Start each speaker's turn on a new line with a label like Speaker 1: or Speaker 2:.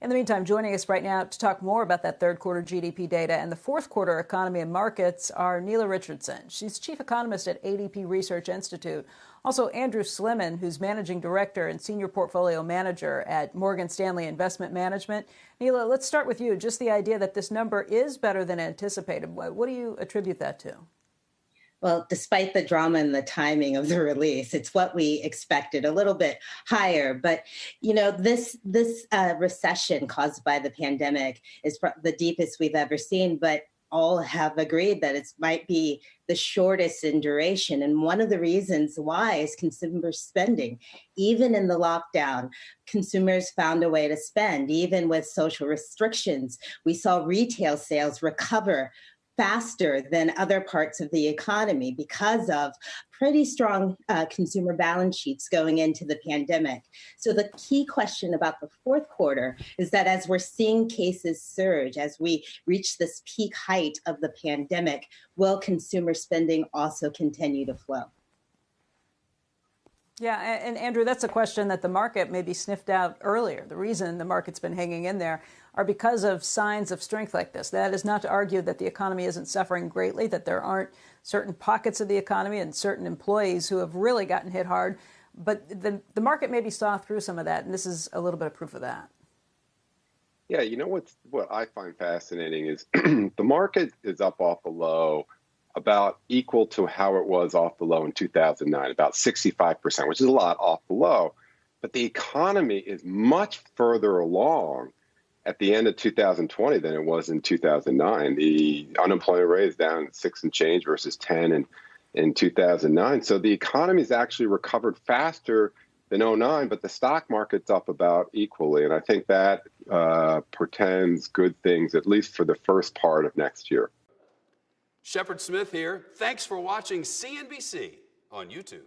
Speaker 1: In the meantime, joining us right now to talk more about that third quarter GDP data and the fourth quarter economy and markets are Neela Richardson. She's chief economist at ADP Research Institute. Also, Andrew Sliman, who's managing director and senior portfolio manager at Morgan Stanley Investment Management. Neela, let's start with you. Just the idea that this number is better than anticipated. What do you attribute that to?
Speaker 2: Well, despite the drama and the timing of the release, it's what we expected, a little bit higher. But, this recession caused by the pandemic is the deepest we've ever seen. But all have agreed that it might be the shortest in duration. And one of the reasons why is consumer spending. Even in the lockdown, consumers found a way to spend. Even with social restrictions, we saw retail sales recover faster than other parts of the economy because of pretty strong consumer balance sheets going into the pandemic. So the key question about the fourth quarter is that as we're seeing cases surge, as we reach this peak height of the pandemic, will consumer spending also continue to flow?
Speaker 1: Yeah, and Andrew, that's a question that the market maybe sniffed out earlier. The reason the market's been hanging in there are because of signs of strength like this. That is not to argue that the economy isn't suffering greatly, that there aren't certain pockets of the economy and certain employees who have really gotten hit hard. But the market maybe saw through some of that, and this is a little bit of proof of that.
Speaker 3: Yeah, what I find fascinating is the market is up off the low about equal to how it was off the low in 2009, about 65%, which is a lot off the low. But the economy is much further along at the end of 2020 than it was in 2009. The unemployment rate is down 6 and change versus 10 in 2009. So the economy's actually recovered faster than '09, but the stock market's up about equally. And I think that portends good things, at least for the first part of next year.
Speaker 4: Shepard Smith here. Thanks for watching CNBC on YouTube.